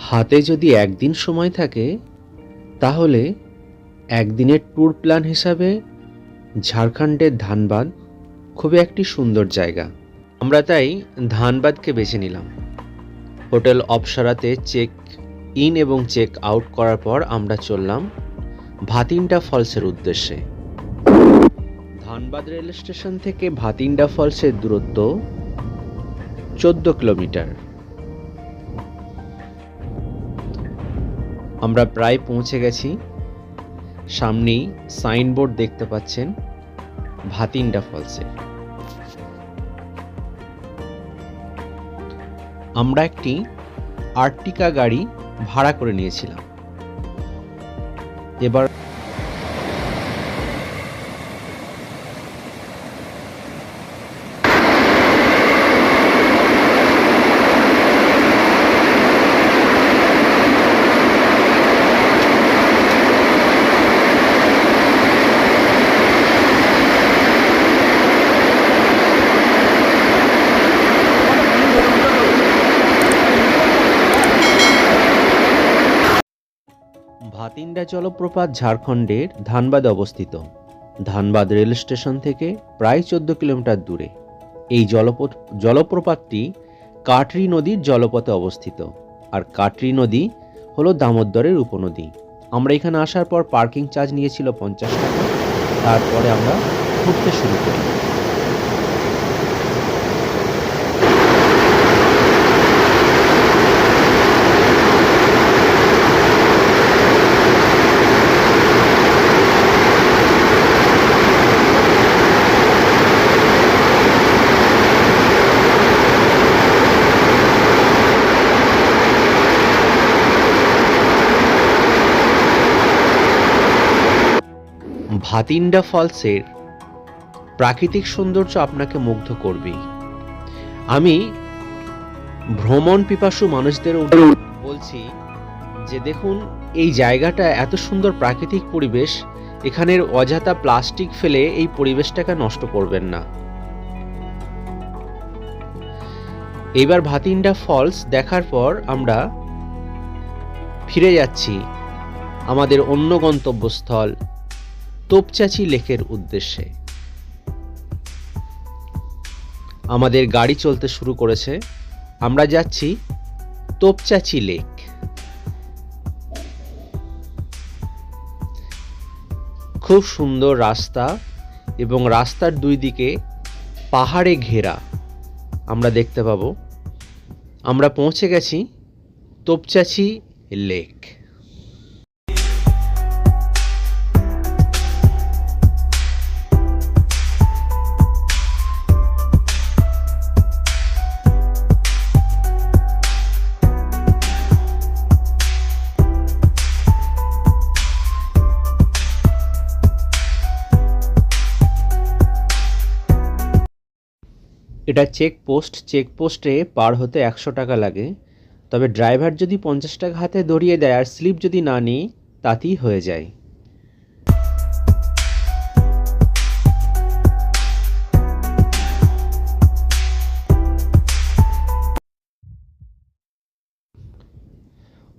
হাতে যদি একদিন সময় থাকে তাহলে একদিনের ট্যুর প্ল্যান হিসাবে ঝাড়খণ্ডের ধানবাদ খুবই একটি সুন্দর জায়গা। আমরা তাই ধানবাদকে বেছে নিলাম। হোটেল অপসরাতে চেক ইন এবং চেক আউট করার পর আমরা চললাম ভাতিন্ডা ফলসের উদ্দেশ্যে। ধানবাদ রেল স্টেশন থেকে ভাতিন্ডা ফলসের দূরত্ব 14 কিলোমিটার। আমরা প্রায় পৌঁছে গেছি। সামনেই সাইনবোর্ড দেখতে পাচ্ছেন ভাতিন্ডা ফলসের। আমরা একটি আর্টিকা গাড়ি ভাড়া করে নিয়েছিলাম। এবার ভাতিন্ডা জলপ্রপাত ঝাড়খণ্ডের ধানবাদে অবস্থিত। ধানবাদ রেল স্টেশন থেকে প্রায় 14 কিলোমিটার দূরে এই জলপ্রপাতটি কাটরি নদীর জলপথে অবস্থিত। আর কাটরি নদী হলো দামোদরের উপনদী। আমরা এখানে আসার পর পার্কিং চার্জ নিয়েছিল 50 টাকা। তারপরে আমরা ঘুরতে শুরু করি। ভাতিন্ডা ফলসের প্রাকৃতিক সৌন্দর্য আপনাকে মুগ্ধ করবেই। আমি ভ্রমণ পিপাসু মানুষদের বলছি যে দেখুন, এই জায়গাটা এত সুন্দর প্রাকৃতিক পরিবেশ, এখানের অযথা প্লাস্টিক ফেলে এই পরিবেশটাকে নষ্ট করবেন না। এবার ভাতিন্ডা ফলস দেখার পর আমরা ফিরে যাচ্ছি আমাদের অন্য গন্তব্যস্থল তোপচাচি লেকের উদ্দেশ্যে। আমাদের গাড়ি চলতে শুরু করেছে। আমরা যাচ্ছি তোপচাচি লেক। খুব সুন্দর রাস্তা এবং রাস্তার দুই দিকে পাহাড়ে ঘেরা আমরা দেখতে পাবো। আমরা পৌঁছে গেছি তোপচাচি লেক। এটা চেকপোস্টে পার হতে 100 টাকা লাগে। তবে ড্রাইভার যদি 50 টাকা হাতে ধরিয়ে দেয় আর স্লিপ যদি না নিই তাতেই হয়ে যায়।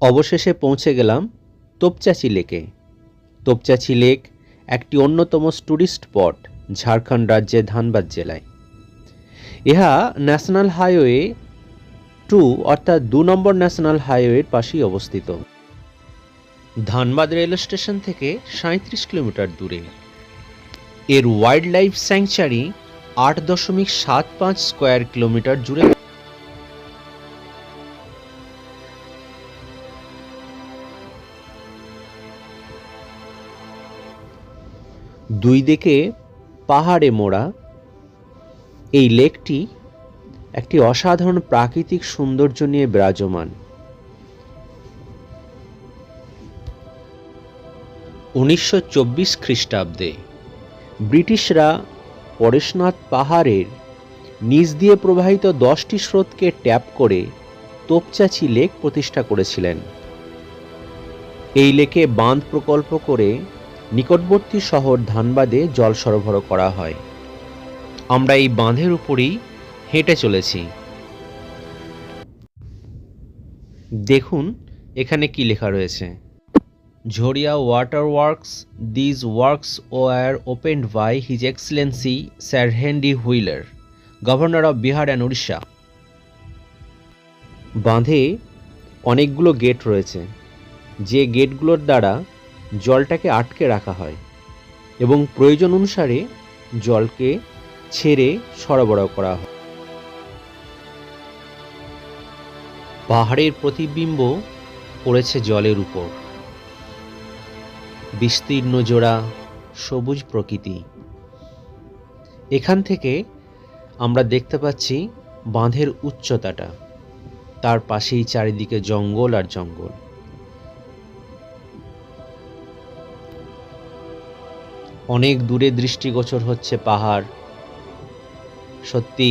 অবশেষে পৌঁছে গেলাম তোপচাচি লেকে। তোপচাচি লেক একটি অন্যতম টুরিস্ট স্পট ঝাড়খণ্ড রাজ্যের ধানবাদ জেলায়। ইহা ন্যাশনাল হাইওয়ে 2 অর্থাৎ 2 নম্বর ন্যাশনাল হাইওয়ের পাশেই অবস্থিত। ধানবাদ রেল স্টেশন থেকে 37 কিলোমিটার দূরে। এর wild life sanctuary 8.75 square kilometre জুড়ে। দুই দিকে পাহাড়ে মোড়া এই লেকটি একটি অসাধারণ প্রাকৃতিক সৌন্দর্য নিয়ে বিরাজমান। 1924 খ্রিস্টাব্দে ব্রিটিশরা পরেশনাথ পাহাড়ের নিচ দিয়ে প্রবাহিত 10টি স্রোতকে ট্যাপ করে তোপচাচি লেক প্রতিষ্ঠা করেছিলেন। এই লেকে বাঁধ প্রকল্প করে নিকটবর্তী শহর ধানবাদে জল সরবরাহ করা হয়। আমরা এই বাঁধের উপরেই হেঁটে চলেছি। দেখুন এখানে কি লেখা রয়েছে? Jharia water works, these works were opened by his excellency sir Henry Wheeler, governor of Bihar and Orissa. বাঁধে অনেকগুলো গেট রয়েছে, যে গেটগুলোর দ্বারা জলটাকে আটকে রাখা হয় এবং প্রয়োজন অনুসারে জলকে ছেড়ে সরবরাহ করা হয়। পাহাড়ের প্রতিবিম্ব পড়েছে জলের উপর, বিস্তীর্ণ জোড়া সবুজ প্রকৃতি। এখান থেকে আমরা দেখতে পাচ্ছি বাঁধের উচ্চতাটা, তার পাশেই চারিদিকে জঙ্গল আর জঙ্গল। অনেক দূরে দৃষ্টিগোচর হচ্ছে পাহাড়, সত্যি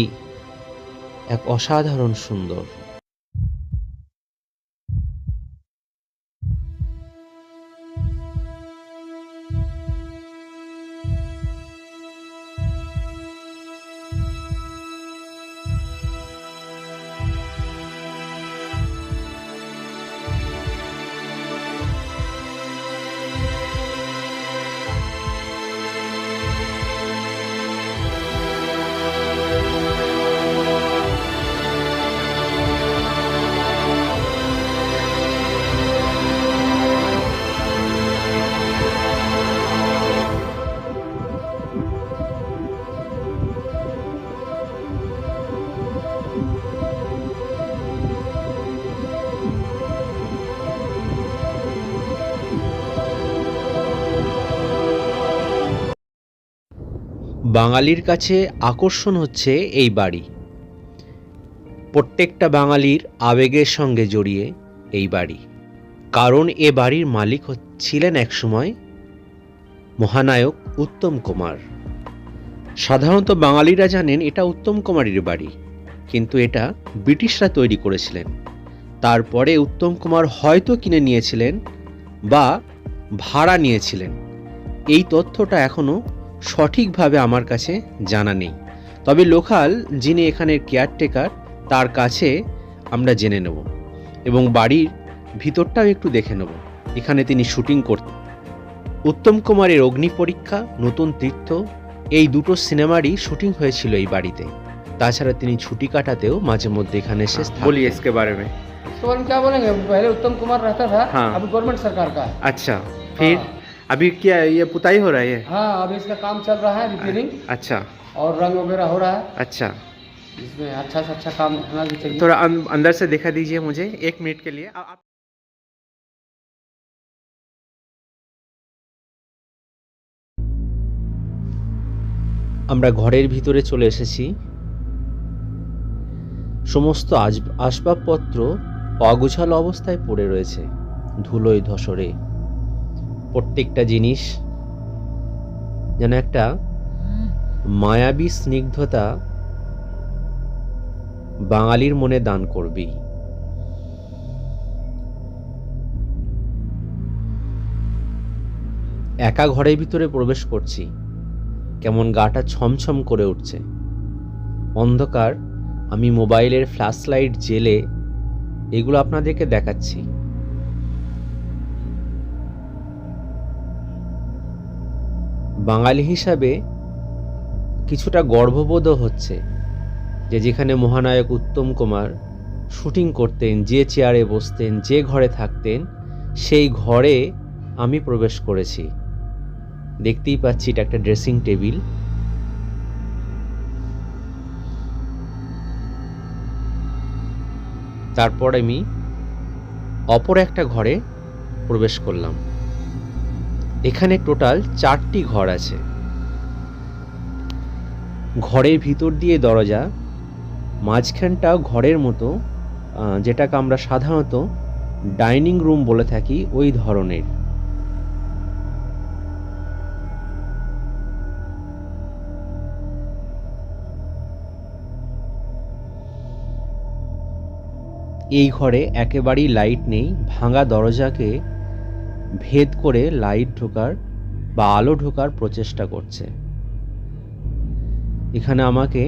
এক অসাধারণ সুন্দর। বাঙালির কাছে আকর্ষণ হচ্ছে এই বাড়ি। প্রত্যেকটা বাঙালির আবেগের সঙ্গে জড়িয়ে এই বাড়ি, কারণ এ বাড়ির মালিক ছিলেন একসময় মহানায়ক উত্তম কুমার। সাধারণত বাঙালিরা জানেন এটা উত্তম কুমারের বাড়ি, কিন্তু এটা ব্রিটিশরা তৈরি করেছিলেন। তারপরে উত্তম কুমার হয়তো কিনে নিয়েছিলেন বা ভাড়া নিয়েছিলেন, এই তথ্যটা এখনও সঠিকভাবে আমার কাছে জানা নেই। তবে লোকাল যিনি এখানের কেয়ারটেকার, তার কাছে আমরা জেনে নেব এবং বাড়ির ভিতরটাও একটু দেখে নেব। এখানে তিনি শুটিং করতেন। উত্তম কুমারের অগ্নি পরীক্ষা, নতুন তীর্থ, এই দুটো সিনেমারই শুটিং হয়েছিল এই বাড়িতে। তাছাড়া তিনি ছুটি কাটাতেও মাঝে মধ্যে এখানে এসে বলিए इसके बारे में। इसके बारे में क्या बोलेंगे, पहले उत्तम कुमार रहता था। हाँ। अभी गवर्नमेंट सरकार का है। अच्छा, फिर हाँ। अभी क्या ये पुताई हो रहा है? हाँ, अभी इसका काम चल रहा है, रिपेयरिंग अच्छा और रंग वगैरह हो रहा है। अच्छा, इसमें अच्छा से अच्छा काम होना भी चाहिए। थोड़ा अंदर से दिखा दीजिए मुझे 1 मिनट के लिए। आप আমরা ঘরের ভিতরে চলে এসেছি। সমস্ত আসবাবপত্র অগোছালো অবস্থায় পড়ে রয়েছে, ধুলোয় ধসরে। প্রত্যেকটা জিনিস যেন একটা মায়াবী স্নিগ্ধতা বাঙালির মনে দান করবেই। একা ঘরের ভিতরে প্রবেশ করছি, কেমন গাটা ছমছম করে উঠছে। অন্ধকার, আমি মোবাইলের ফ্ল্যাশ লাইট জেলে এগুলো আপনাদেরকে দেখাচ্ছি। বাঙালি হিসাবে কিছুটা গর্ববোধও হচ্ছে যে যেখানে মহানায়ক উত্তম কুমার শুটিং করতেন, যে চেয়ারে বসতেন, যে ঘরে থাকতেন, সেই ঘরে আমি প্রবেশ করেছি। দেখতেই পাচ্ছি এটা একটা ড্রেসিং টেবিল। তারপর আমি অপর একটা ঘরে প্রবেশ করলাম। এখানে টোটাল 4টি ঘর আছে। ঘরের ভিতর দিয়ে দরজা, মাঝখানটা ঘরের মতো, যেটাকে আমরা সাধারণত ডাইনিং রুম বলে থাকি, ওই ধরনের। এই ঘরে একেবারেই লাইট নেই। ভাঙা দরজাকে ভেদ করে লাইট ঢোকার বা আলো ঢোকার প্রচেষ্টা করছে। এখানে আমাকে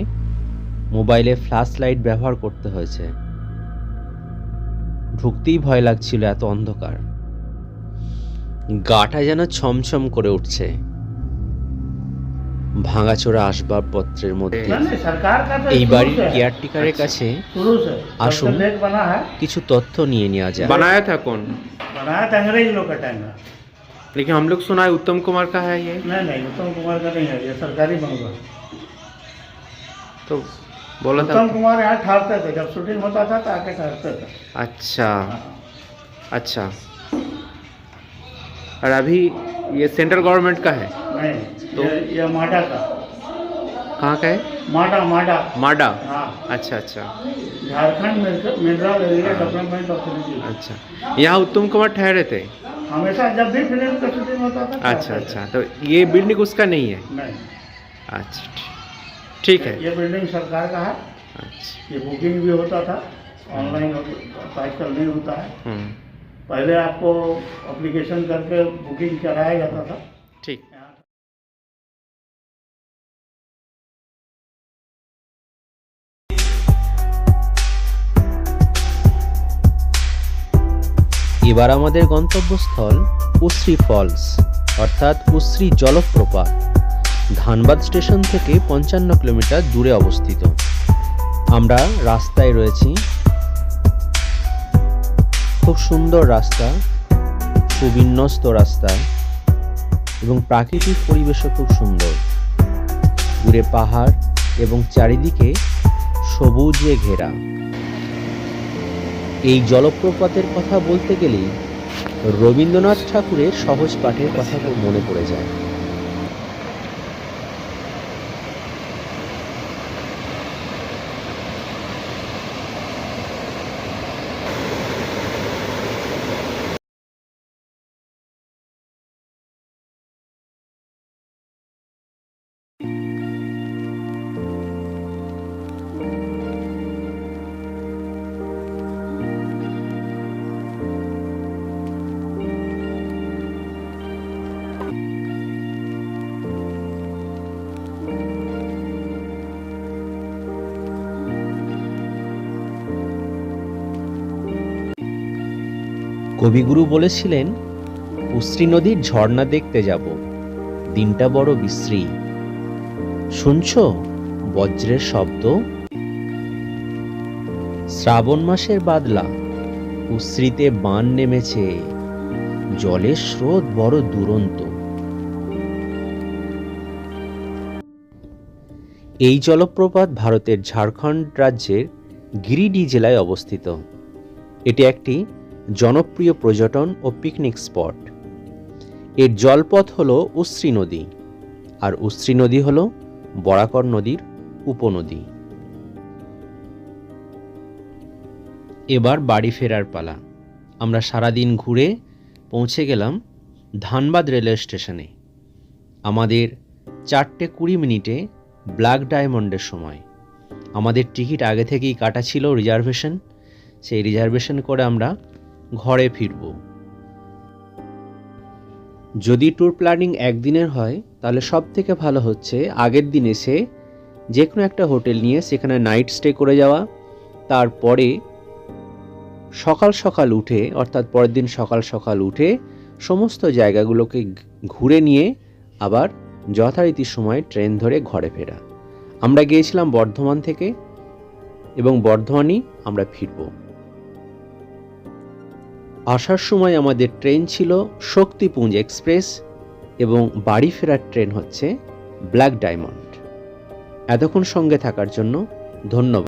মোবাইলে ফ্ল্যাশ লাইট ব্যবহার করতে হয়েছে। ঢুকতেই ভয় লাগছিল, এত অন্ধকার। গাটা যেন ছমছম করে উঠছে ভাঙাচোরা আসবাবপত্রের মধ্যে। এই বাড়ির কেয়ারটেকারের কাছে আসুন কিছু তথ্য নিয়ে নেওয়া যায়। बनाया था कौन? बनाया था अंग्रेज लोग का टाइम में। लेकिन हम लोग सुना है उत्तम कुमार का है ये, नहीं उत्तम कुमार का नहीं है, ये सरकारी बंगला। तो बोला था। उत्तम कुमार यहाँ ठहरते थे, जब शूटिंग होता था तो आके ठहरते थे। अच्छा अच्छा। और अभी ये सेंट्रल गवर्नमेंट का है? नहीं तो? ये माडा का। कहाँ का है? माडा माडा। माडा। हाँ, अच्छा अच्छा Jharkhand mineral area development authority. अच्छा। यहाँ उत्तम कुमार ठहरे थे? हमेशा जब भी फिल्म का शूटिंग होता था अच्छा अच्छा। तो ये बिल्डिंग उसका नहीं है? नहीं, अच्छा ठीक है। ये बिल्डिंग सरकार का है। अच्छा। ये बुकिंग भी होता था, ऑनलाइन आजकल नहीं होता है। पहले आपको एप्लीकेशन करके बुकिंग कराया जाता था। ठीक। এবার আমাদের গন্তব্যস্থল উশ্রী ফলস অর্থাৎ উশ্রী জলপ্রপাত, ধানবাদ স্টেশন থেকে 55 কিলোমিটার দূরে অবস্থিত। আমরা রাস্তায় রয়েছি, খুব সুন্দর রাস্তা, সুবিন্যস্ত রাস্তা এবং প্রাকৃতিক পরিবেশও খুব সুন্দর। দূরে পাহাড় এবং চারিদিকে সবুজে ঘেরা। এই জলপ্রপাতের কথা বলতে গেলেই রবীন্দ্রনাথ ঠাকুরের সহজ পাঠের কথা খুব মনে পড়ে যায়। কবিগুরু বলেছিলেন, উশ্রী নদীর ঝর্ণা দেখতে যাব, দিনটা বড় বিশ্রী। শুনছো বজ্রের শব্দ? শ্রাবণ মাসের বাদলা, উশ্রীতে বান নেমেছে, জলের স্রোত বড় দুরন্ত। এই জলপ্রপাত ভারতের ঝাড়খণ্ড রাজ্যের গিরিডি জেলায় অবস্থিত। এটি একটি জনপ্রিয় পর্যটন ও পিকনিক স্পট। এর জলপথ হল উশ্রী নদী, আর উশ্রী নদী হল বরাকর নদীর উপনদী। এবার বাড়ি ফেরার পালা। আমরা সারাদিন ঘুরে পৌঁছে গেলাম ধানবাদ রেলওয়ে স্টেশনে। আমাদের 4:20 ব্ল্যাক ডায়মন্ডের সময়। আমাদের টিকিট আগে থেকেই কাটা ছিল, রিজার্ভেশন। সেই রিজার্ভেশন করে আমরা ঘরে ফিরব। যদি ট্যুর প্ল্যানিং একদিনের হয় তাহলে সব থেকে ভালো হচ্ছে আগের দিন এসে যে কোনো একটা হোটেল নিয়ে সেখানে নাইট স্টে করে যাওয়া, তারপরে সকাল সকাল উঠে অর্থাৎ পরের দিন সকাল সকাল উঠে সমস্ত জায়গাগুলোকে ঘুরে নিয়ে আবার যথারীতি সময় ট্রেন ধরে ঘরে ফেরা। আমরা গিয়েছিলাম বর্ধমান থেকে এবং বর্ধমানই আমরা ফিরব। আসার সময় আমাদের ট্রেন ছিল শক্তিপুঞ্জ এক্সপ্রেস এবং বাড়ি ফেরার ট্রেন হচ্ছে ব্ল্যাক ডায়মন্ড। এতক্ষণ সঙ্গে থাকার জন্য ধন্যবাদ।